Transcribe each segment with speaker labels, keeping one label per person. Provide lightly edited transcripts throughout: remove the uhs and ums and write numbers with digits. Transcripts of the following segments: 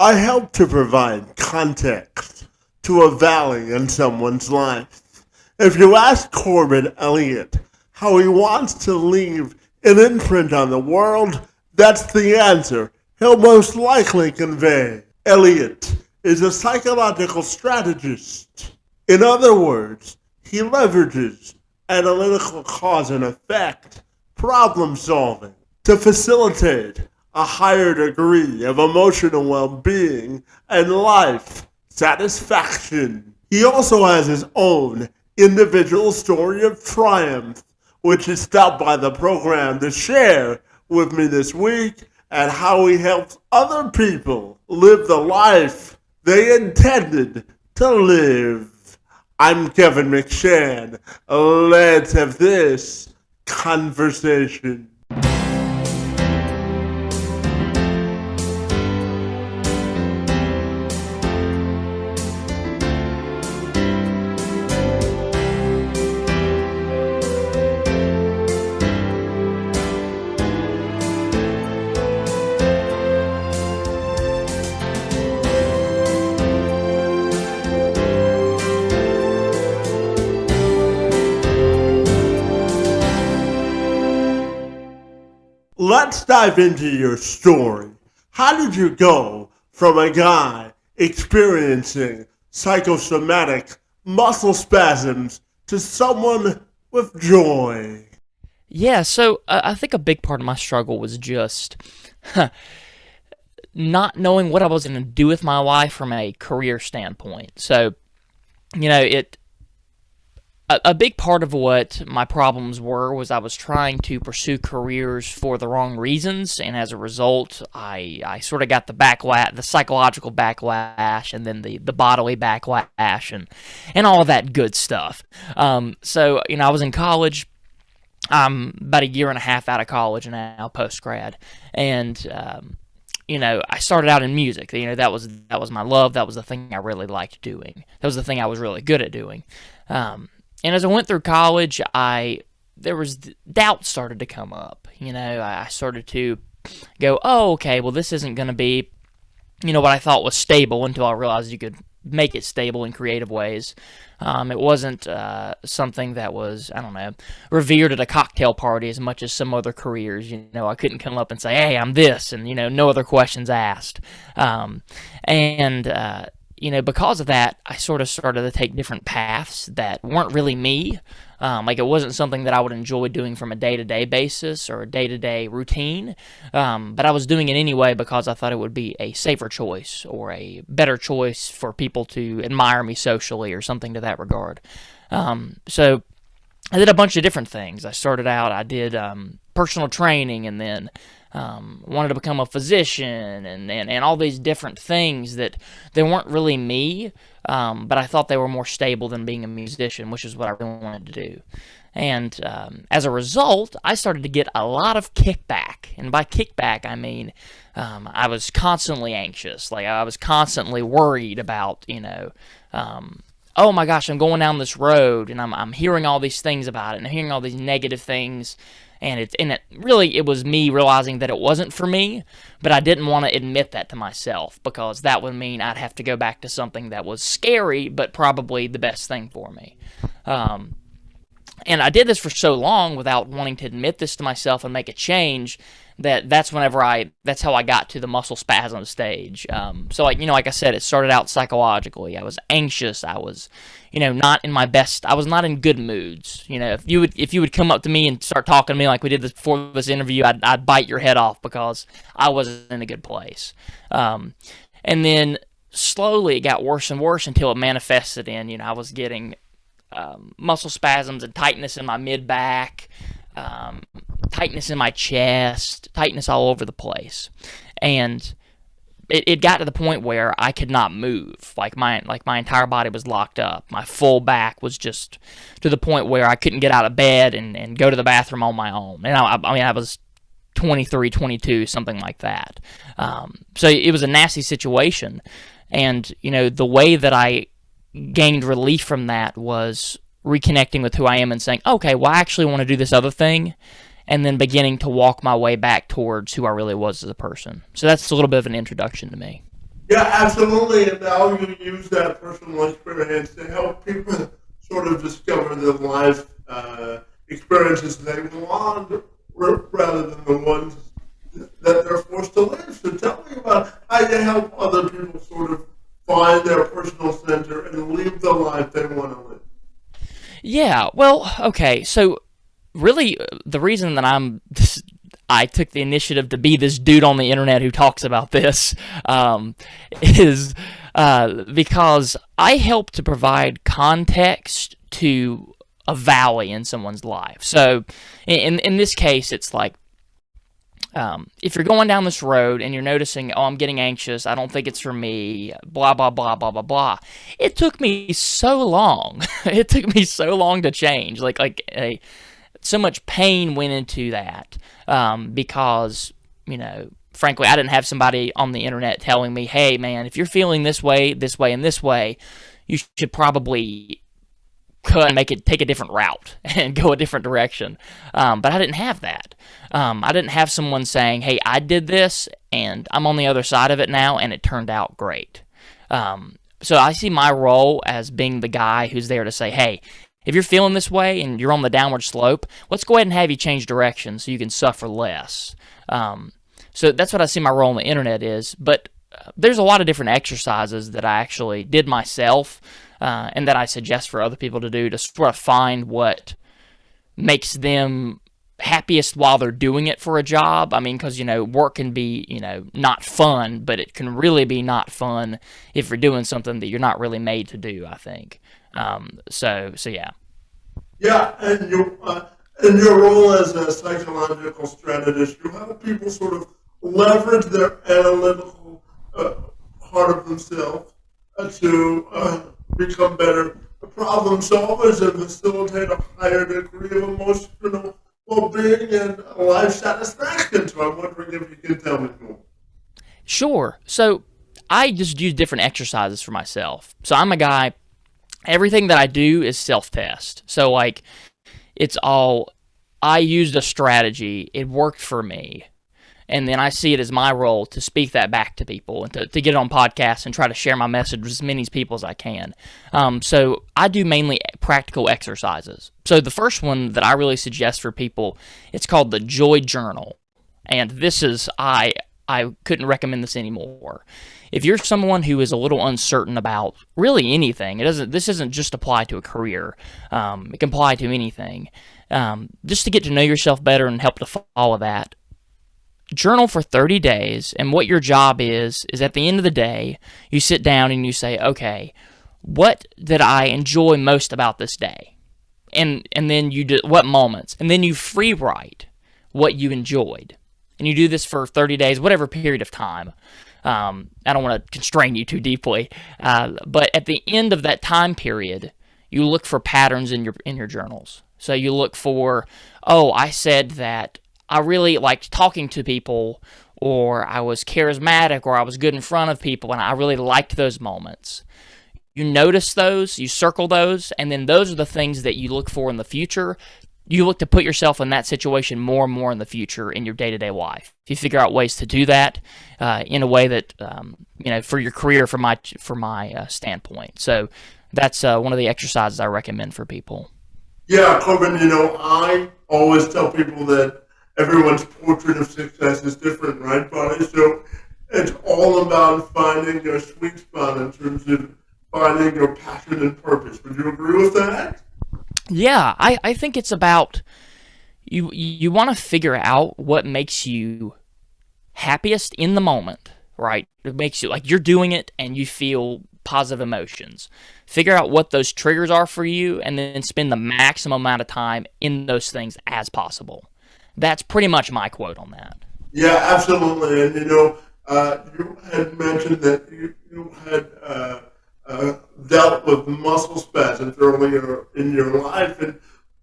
Speaker 1: I help to provide context to a valley in someone's life. If you ask Corbin Elliott how he wants to leave an imprint on the world, that's the answer he'll most likely convey. Elliott is a psychological strategist. In other words, he leverages analytical cause and effect problem solving to facilitate a higher degree of emotional well-being and life satisfaction. He also has his own individual story of triumph, which he stopped by the program to share with me this week, and how he helps other people live the life they intended to live. I'm Kevin McShann. Let's have this conversation. Let's dive into your story. How did you go from a guy experiencing psychosomatic muscle spasms to someone with joy?
Speaker 2: Yeah, so I think a big part of my struggle was just not knowing what I was going to do with my life from a career standpoint. So, a big part of what my problems were was I was trying to pursue careers for the wrong reasons, and as a result, I sort of got the psychological backlash, and then the bodily backlash, and all of that good stuff. So, I was in college. I'm about a year and a half out of college now, post-grad, and I started out in music. That was my love. That was the thing I really liked doing. That was the thing I was really good at doing. And as I went through college, doubt started to come up. I started to go, oh, okay, well, this isn't going to be, what I thought was stable, until I realized you could make it stable in creative ways. It wasn't something that was, I don't know, revered at a cocktail party as much as some other careers. I couldn't come up and say, hey, I'm this, and, no other questions asked. Because of that, I sort of started to take different paths that weren't really me. It wasn't something that I would enjoy doing from a day-to-day basis or a day-to-day routine, but I was doing it anyway because I thought it would be a safer choice or a better choice for people to admire me socially or something to that regard. So I did a bunch of different things. I did personal training, and then wanted to become a physician, and all these different things that they weren't really me, but I thought they were more stable than being a musician, which is what I really wanted to do. And as a result, I started to get a lot of kickback, and by kickback I mean I was constantly anxious. I was constantly worried about, oh my gosh, I'm going down this road, and I'm hearing all these things about it, and I'm hearing all these negative things. And it was me realizing that it wasn't for me, but I didn't want to admit that to myself, because that would mean I'd have to go back to something that was scary, but probably the best thing for me. And I did this for so long without wanting to admit this to myself and make a change, that's how I got to the muscle spasm stage. So like I said, it started out psychologically. I was anxious. I was, not in my best. I was not in good moods. If you would come up to me and start talking to me like we did before this interview, I'd bite your head off because I wasn't in a good place. And then slowly it got worse and worse until it manifested in, I was getting muscle spasms and tightness in my mid-back, tightness in my chest, tightness all over the place. And it got to the point where I could not move. My entire body was locked up. My full back was just to the point where I couldn't get out of bed and go to the bathroom on my own. And I was 23, 22, something like that. So it was a nasty situation. And, the way that I gained relief from that was reconnecting with who I am and saying, okay, well, I actually want to do this other thing, and then beginning to walk my way back towards who I really was as a person. So that's a little bit of an introduction to me.
Speaker 1: Yeah, absolutely. And now you use that personal experience to help people sort of discover the life experiences they want rather than the ones that they're forced to live. So tell me about how you help other people sort of find their personal center and live the life they want to live.
Speaker 2: Yeah, well, okay, so really the reason that I took the initiative to be this dude on the internet who talks about this is because I help to provide context to a valley in someone's life. So in this case, it's like if you're going down this road and you're noticing, oh, I'm getting anxious, I don't think it's for me, blah, blah, blah, blah, blah, blah. It took me so long. It took me so long to change. So much pain went into that because, frankly, I didn't have somebody on the internet telling me, hey, man, if you're feeling this way, and this way, you should probably cut and take a different route and go a different direction. But I didn't have that. I didn't have someone saying, hey, I did this and I'm on the other side of it now and it turned out great. So I see my role as being the guy who's there to say, hey, if you're feeling this way and you're on the downward slope, let's go ahead and have you change direction so you can suffer less. So that's what I see my role on the internet is. But there's a lot of different exercises that I actually did myself and that I suggest for other people to do to sort of find what makes them happiest while they're doing it for a job. I mean, because, work can be, not fun, but it can really be not fun if you're doing something that you're not really made to do, I think. So yeah.
Speaker 1: Yeah, and in your role as a psychological strategist, you help people sort of leverage their analytical part of themselves to become better problem solvers and facilitate a higher degree of emotional well-being and life satisfaction. So I'm wondering if you can tell me more.
Speaker 2: Sure. So I just use different exercises for myself. So I'm a guy, everything that I do is self-test. So I used a strategy, it worked for me, and then I see it as my role to speak that back to people and to get it on podcasts and try to share my message with as many people as I can. So I do mainly practical exercises. So the first one that I really suggest for people, it's called the Joy Journal. And this is, I couldn't recommend this anymore. If you're someone who is a little uncertain about really anything, this doesn't just apply to a career. It can apply to anything. Just to get to know yourself better and help to follow that, journal for 30 days, and what your job is at the end of the day, you sit down and you say, okay, what did I enjoy most about this day? And then you do what moments, and then you free write what you enjoyed. And you do this for 30 days, whatever period of time. I don't want to constrain you too deeply, but at the end of that time period, you look for patterns in your journals. So you look for, oh, I said that I really liked talking to people, or I was charismatic, or I was good in front of people, and I really liked those moments. You notice those, you circle those, and then those are the things that you look for in the future. You look to put yourself in that situation more and more in the future in your day-to-day life. If you figure out ways to do that in a way that, for your career, from my standpoint. So that's one of the exercises I recommend for people.
Speaker 1: Yeah, Corbin, I always tell people that everyone's portrait of success is different, right, buddy? So it's all about finding your sweet spot in terms of finding your passion and purpose. Would you agree with that?
Speaker 2: Yeah, I think it's about you want to figure out what makes you happiest in the moment, right? It makes you like you're doing it and you feel positive emotions. Figure out what those triggers are for you and then spend the maximum amount of time in those things as possible. That's pretty much my quote on that.
Speaker 1: Yeah, absolutely. And you had mentioned that you had dealt with muscle spasms earlier in your life,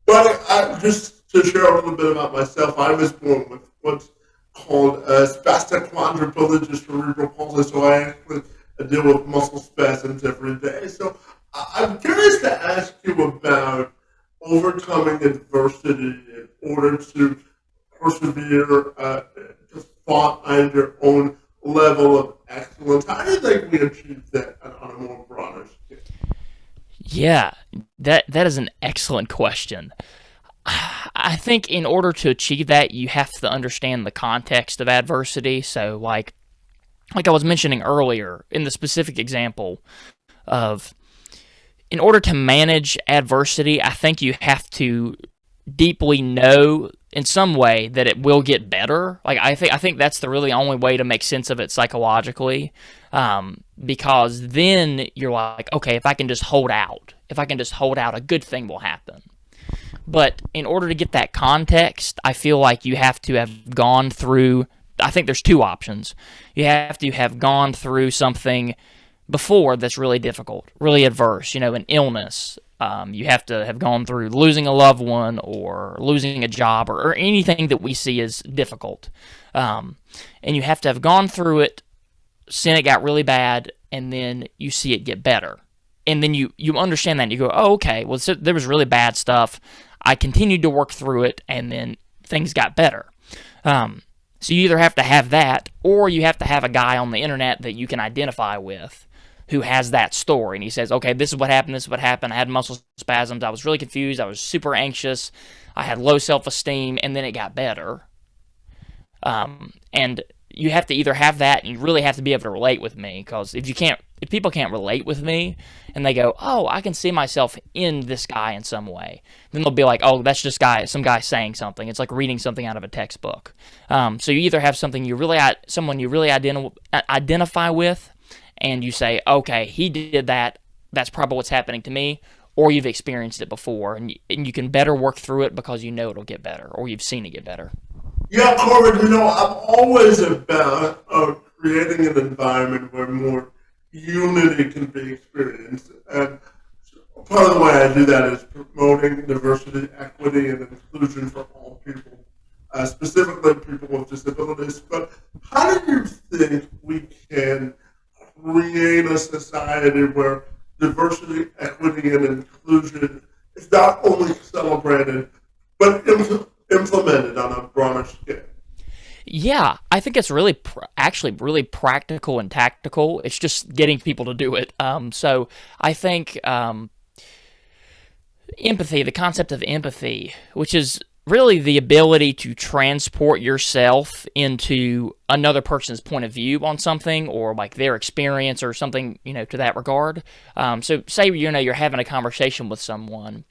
Speaker 1: but just to share a little bit about myself, I was born with what's called spastic quadriplegia cerebral palsy, so I actually deal with muscle spasms every day. So I'm curious to ask you about overcoming adversity in order to persevere, to find your own level of excellence. How do you think we achieve that on a more broader scale?
Speaker 2: Yeah, that is an excellent question. I think in order to achieve that, you have to understand the context of adversity. So, like I was mentioning earlier, in the specific example of, in order to manage adversity, I think you have to deeply know in some way that it will get better. Like I think that's the really only way to make sense of it psychologically, because then you're like, okay, if I can just hold out, a good thing will happen. But in order to get that context, I feel like you have to have gone through. I think there's two options. You have to have gone through something before that's really difficult, really adverse, an illness. You have to have gone through losing a loved one or losing a job or anything that we see as difficult. And you have to have gone through it, seen it got really bad, and then you see it get better. And then you understand that and you go, oh, okay, well, so there was really bad stuff. I continued to work through it, and then things got better. So you either have to have that, or you have to have a guy on the internet that you can identify with who has that story. And he says, okay, this is what happened. I had muscle spasms. I was really confused. I was super anxious. I had low self-esteem, and then it got better. And you have to either have that, and you really have to be able to relate with me, because if people can't relate with me, and they go, oh, I can see myself in this guy in some way, then they'll be like, oh, that's just some guy saying something. It's like reading something out of a textbook. So you either have someone you really identify with, and you say, okay, he did that. That's probably what's happening to me. Or you've experienced it before, and you can better work through it because you know it'll get better, or you've seen it get better.
Speaker 1: Yeah, Corbin, I'm always about creating an environment where more unity can be experienced. And part of the way I do that is promoting diversity, equity, and inclusion for all people, specifically people with disabilities. But how do you think we can create a society where diversity, equity, and inclusion is not only celebrated, but implemented on a broader scale?
Speaker 2: Yeah, I think it's actually really practical and tactical. It's just getting people to do it. So I think empathy, the concept of empathy, which is really the ability to transport yourself into another person's point of view on something, or like their experience or something, to that regard. So say, you're having a conversation with someone,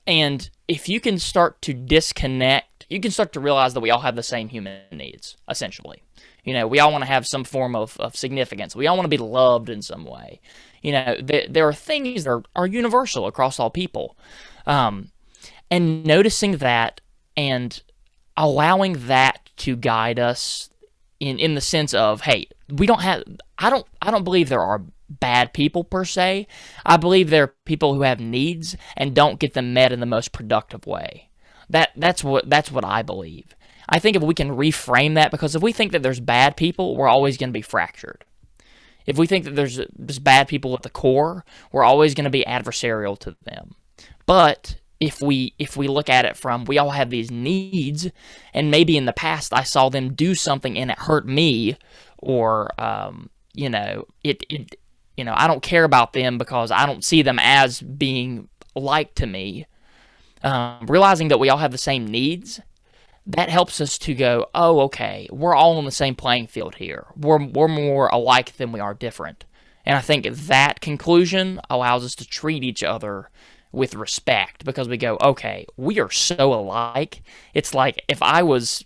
Speaker 2: and if you can start to disconnect, you can start to realize that we all have the same human needs, essentially. We all want to have some form of significance. We all want to be loved in some way. There are things that are universal across all people. And noticing that and allowing that to guide us in the sense of, hey, I don't believe there are bad people per se. I believe there are people who have needs and don't get them met in the most productive way. That's what I believe. I think if we can reframe that, because if we think that there's bad people, we're always going to be fractured. If we think that there's bad people at the core, we're always going to be adversarial to them. But if we look at it from, we all have these needs, and maybe in the past I saw them do something and it hurt me, or I don't care about them because I don't see them as being like to me. Realizing that we all have the same needs, that helps us to go, oh, okay, we're all on the same playing field here. We're more alike than we are different. And I think that conclusion allows us to treat each other with respect, because we go, okay, we are so alike. It's like if I was,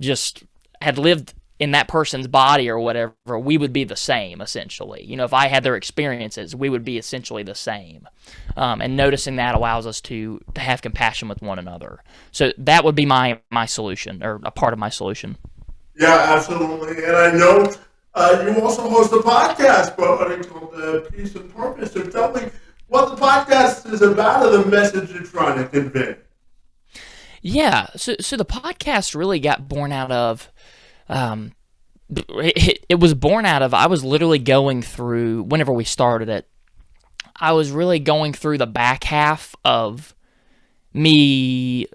Speaker 2: just had lived in that person's body or whatever, we would be the same, essentially. If I had their experiences, we would be essentially the same. And noticing that allows us to have compassion with one another. So that would be my solution, or a part of my solution.
Speaker 1: Yeah, absolutely. And I know you also host a podcast called Peace and Purpose. So tell me what the podcast is about and the message you're trying to convey.
Speaker 2: Yeah, so the podcast really got born out of, it was born out of, I was literally going through, whenever we started it, I was really going through the back half of me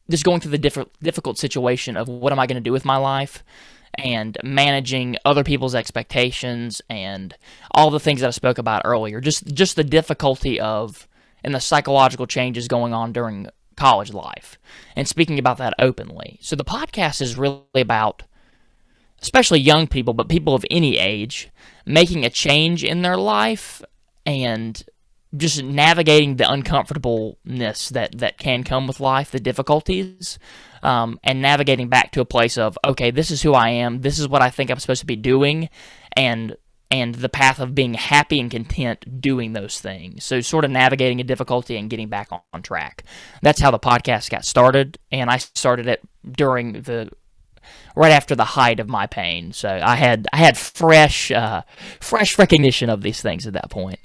Speaker 2: just going through the difficult situation of what am I going to do with my life. and managing other people's expectations and all the things that I spoke about earlier. Just the difficulty of and the psychological changes going on during college life and speaking about that openly. So the podcast is really about, especially young people, but people of any age, making a change in their life and just navigating the uncomfortableness that can come with life, the difficulties, and navigating back to a place of, okay, this is who I am, this is what I think I'm supposed to be doing, and the path of being happy and content doing those things. So sort of navigating a difficulty and getting back on track. That's how the podcast got started, and I started it during right after the height of my pain. So I had fresh recognition of these things at that point.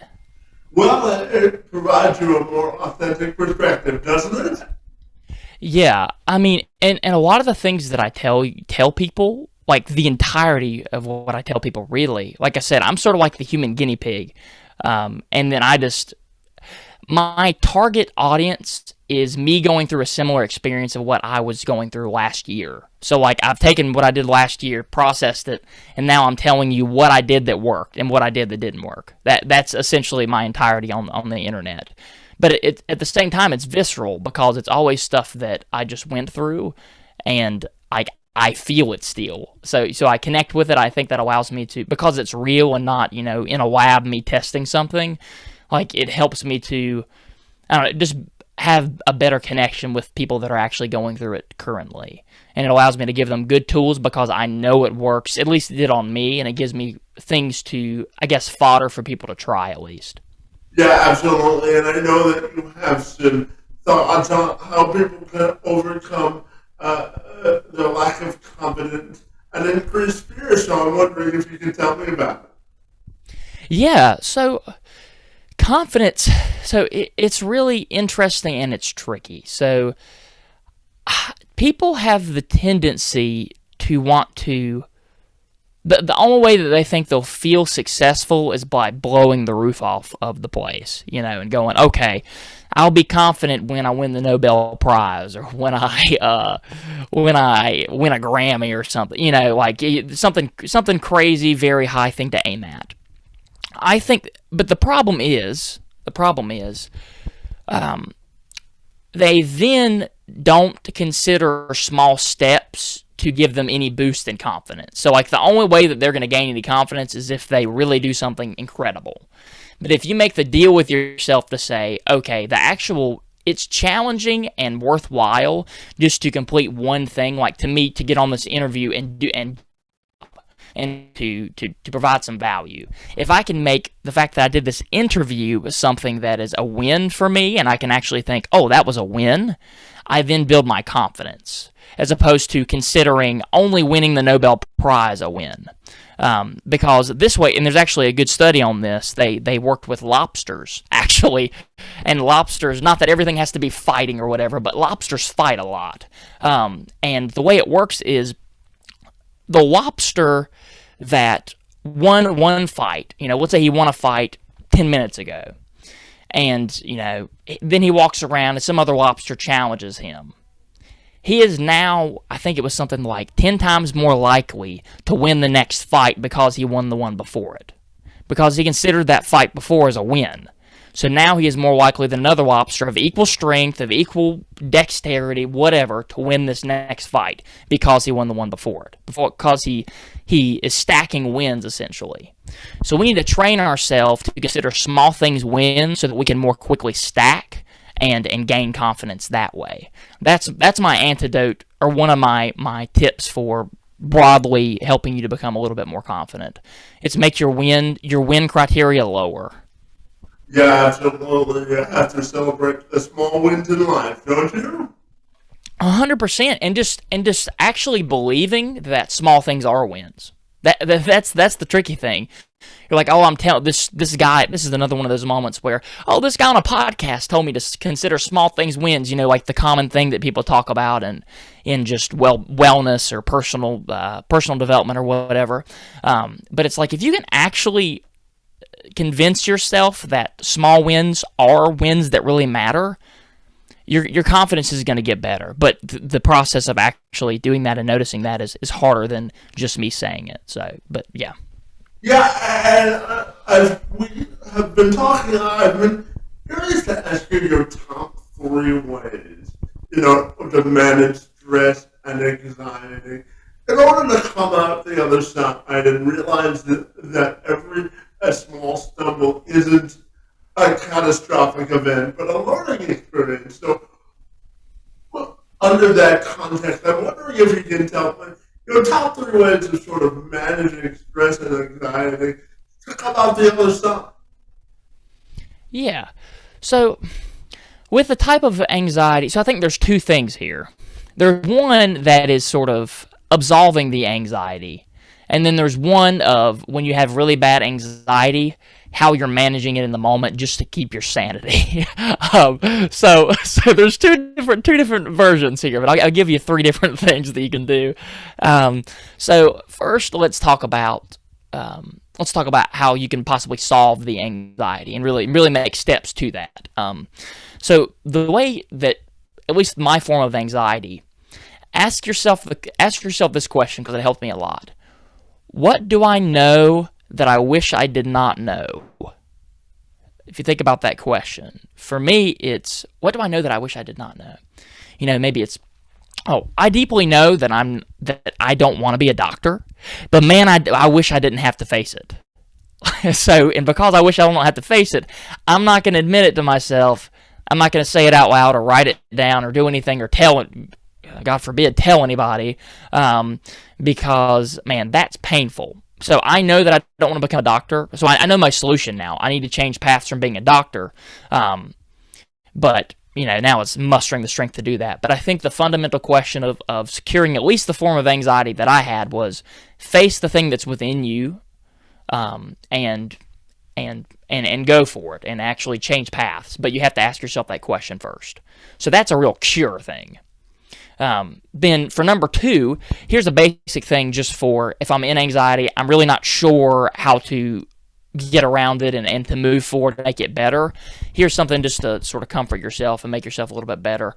Speaker 1: Well, it provides you a more authentic perspective, doesn't it?
Speaker 2: Yeah, I mean, and a lot of the things that I tell people, like the entirety of what I tell people, really, like I said, I'm sort of like the human guinea pig, and then my target audience is me going through a similar experience of what I was going through last year. So like I've taken what I did last year, processed it, and now I'm telling you what I did that worked and what I did that didn't work. That's essentially my entirety on the internet. But at the same time, it's visceral because it's always stuff that I just went through, and I feel it still. So I connect with it. I think that allows me to, because it's real and not, in a lab, me testing something, like it helps me to, I don't know, just have a better connection with people that are actually going through it currently. And it allows me to give them good tools because I know it works, at least it did on me, and it gives me things to, I guess, fodder for people to try at least.
Speaker 1: Yeah, absolutely. And I know that you have some thoughts on how people can overcome their lack of confidence and increase fear. So I'm wondering if you can tell me about it.
Speaker 2: Yeah, so confidence, so it's really interesting and it's tricky. So people have the tendency to want to, the only way that they think they'll feel successful is by blowing the roof off of the place, and going, okay, I'll be confident when I win the Nobel Prize or when I win a Grammy or something, like something crazy, very high thing to aim at. I think, but the problem is, they then don't consider small steps to give them any boost in confidence. So like the only way that they're going to gain any confidence is if they really do something incredible. But if you make the deal with yourself to say, okay, it's challenging and worthwhile just to complete one thing, like to me, to get on this interview and to provide some value. If I can make the fact that I did this interview something that is a win for me, and I can actually think, oh, that was a win, I then build my confidence, as opposed to considering only winning the Nobel Prize a win. Because this way, and there's actually a good study on this, they worked with lobsters, actually, and lobsters, not that everything has to be fighting or whatever, but lobsters fight a lot. And the way it works is the lobster that won one fight, let's say he won a fight 10 minutes ago, and, then he walks around and some other lobster challenges him. He is now, I think it was something like 10 times more likely to win the next fight because he won the one before it. Because he considered that fight before as a win. So now he is more likely than another lobster of equal strength, of equal dexterity, whatever, to win this next fight because he won the one before it. Because he is stacking wins, essentially. So we need to train ourselves to consider small things wins so that we can more quickly stack and gain confidence that way. That's my antidote, or one of my tips for broadly helping you to become a little bit more confident. It's make your win criteria lower.
Speaker 1: Yeah, absolutely. You have to celebrate the small wins in life, don't you?
Speaker 2: 100%, and just actually believing that small things are wins. That's the tricky thing. You're like, oh, I'm telling this guy. This is another one of those moments where, oh, this guy on a podcast told me to consider small things wins. Like the common thing that people talk about in just wellness or personal development or whatever. But it's like if you can actually convince yourself that small wins are wins that really matter, your confidence is going to get better. But the process of actually doing that and noticing that is harder than just me saying it. So, but yeah.
Speaker 1: Yeah, and as we have been talking, I've been curious to ask you your top three ways, to manage stress and anxiety in order to come out the other side and realize that every a small stumble isn't a catastrophic event, but a learning experience. So, well, under that context, I'm wondering if you can tell me your top three ways of sort of managing stress and anxiety to come out the other side.
Speaker 2: Yeah. So with the type of anxiety, so I think there's two things here. There's one that is sort of absolving the anxiety, and then there's one of when you have really bad anxiety, how you're managing it in the moment just to keep your sanity. So there's two different versions here, but I'll give you three different things that you can do. So first, let's talk about how you can possibly solve the anxiety and really make steps to that. So the way that, at least my form of anxiety, ask yourself this question because it helped me a lot. What do I know that I wish I did not know? If you think about that question, for me, it's what do I know that I wish I did not know? Maybe it's, I deeply know that I don't want to be a doctor, but man, I wish I didn't have to face it. And because I wish I don't have to face it, I'm not going to admit it to myself. I'm not going to say it out loud or write it down or do anything or tell it. God forbid, tell anybody, because, man, that's painful. So I know that I don't want to become a doctor. So I know my solution now. I need to change paths from being a doctor. But, now it's mustering the strength to do that. But I think the fundamental question of securing at least the form of anxiety that I had was face the thing that's within you, and go for it and actually change paths. But you have to ask yourself that question first. So that's a real cure thing. Then for number two, here's a basic thing just for if I'm in anxiety, I'm really not sure how to get around it and to move forward to make it better. Here's something just to sort of comfort yourself and make yourself a little bit better.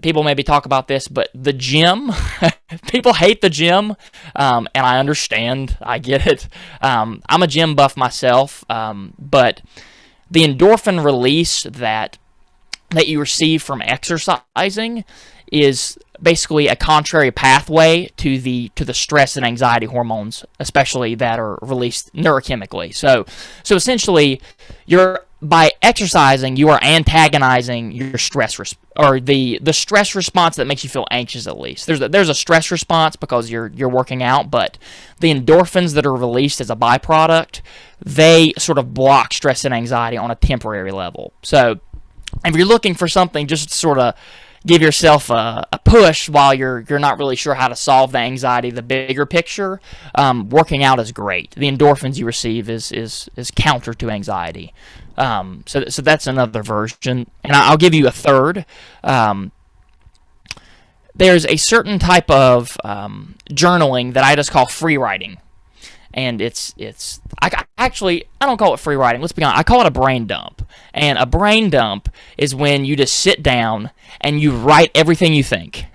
Speaker 2: People maybe talk about this, but the gym, people hate the gym, and I understand. I get it. I'm a gym buff myself, but the endorphin release that you receive from exercising is basically a contrary pathway to the stress and anxiety hormones, especially that are released neurochemically. So essentially, by exercising, you are antagonizing your stress or the stress response that makes you feel anxious. At least there's a stress response because you're working out, but the endorphins that are released as a byproduct, they sort of block stress and anxiety on a temporary level. So if you're looking for something just to sort of give yourself a push while you're not really sure how to solve the anxiety, the bigger picture, working out is great. The endorphins you receive is counter to anxiety. So that's another version. And I'll give you a third. There's a certain type of journaling that I just call free writing. And I don't call it free writing. Let's be honest. I call it a brain dump. And a brain dump is when you just sit down and you write everything you think.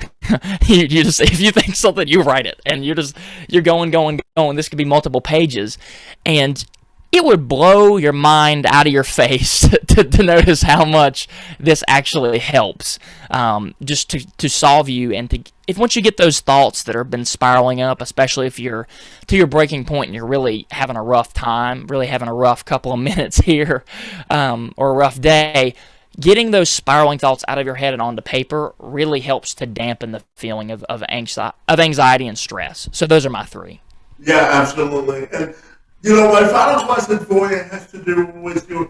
Speaker 2: you just, if you think something, you write it, and you're going. This could be multiple pages, and it would blow your mind out of your face to notice how much this actually helps, just to solve you and once you get those thoughts that have been spiraling up, especially if you're to your breaking point and you're really having a rough time, really having a rough couple of minutes here, or a rough day, getting those spiraling thoughts out of your head and onto paper really helps to dampen the feeling of anxiety and stress. So those are my three.
Speaker 1: Yeah, absolutely. And my final question for you has to do with your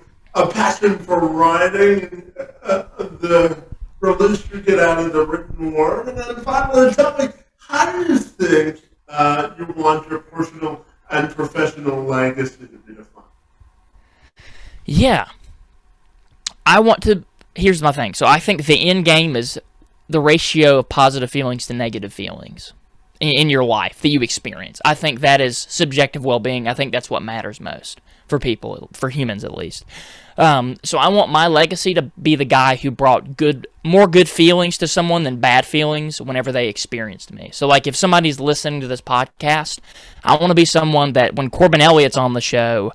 Speaker 1: passion for writing, the release you get out of the written word, and then finally, tell me, how do you think you want your personal and professional legacy to be defined?
Speaker 2: Yeah. Here's my thing. So I think the end game is the ratio of positive feelings to negative feelings. in your life that you experience. I think that is subjective well-being. I think that's what matters most for people, for humans at least. So I want my legacy to be the guy who brought more good feelings to someone than bad feelings whenever they experienced me. So like if somebody's listening to this podcast, I want to be someone that when Corbin Elliott's on the show,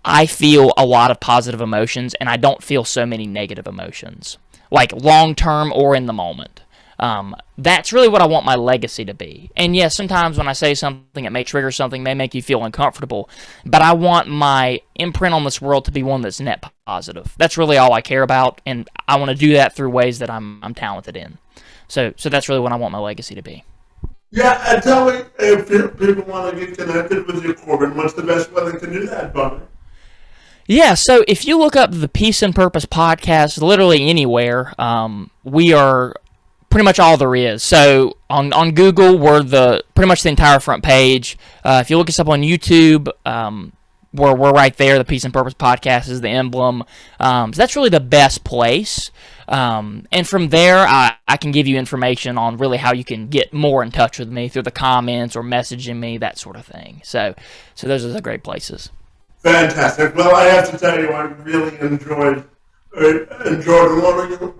Speaker 2: I feel a lot of positive emotions and I don't feel so many negative emotions, like long-term or in the moment. That's really what I want my legacy to be. And yes, sometimes when I say something, it may trigger something, may make you feel uncomfortable, but I want my imprint on this world to be one that's net positive. That's really all I care about, and I want to do that through ways that I'm talented in. So that's really what I want my legacy to be.
Speaker 1: Yeah, and tell me if people want to get connected with you, Corbin, what's the best way they can do that, buddy?
Speaker 2: Yeah, so if you look up the Peace and Purpose podcast, literally anywhere, we are pretty much all there is. So on Google, we're pretty much the entire front page. If you look us up on YouTube, we're right there. The Peace and Purpose podcast is the emblem. So that's really the best place. And from there, I can give you information on really how you can get more in touch with me through the comments or messaging me, that sort of thing. So those are the great places.
Speaker 1: Fantastic. Well, I have to tell you, I really enjoyed learning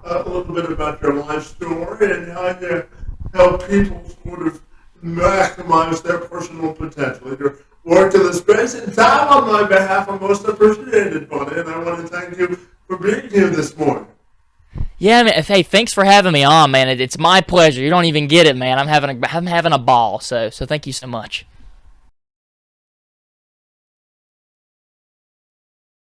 Speaker 1: a little bit about your life story and how you help people sort of maximize their personal potential. Your work in the space and time on my behalf are most appreciated, buddy, and I want to thank you for being here this morning.
Speaker 2: Yeah, man. Hey, thanks for having me on, man. It's my pleasure. You don't even get it, man. I'm having a ball. So thank you so much.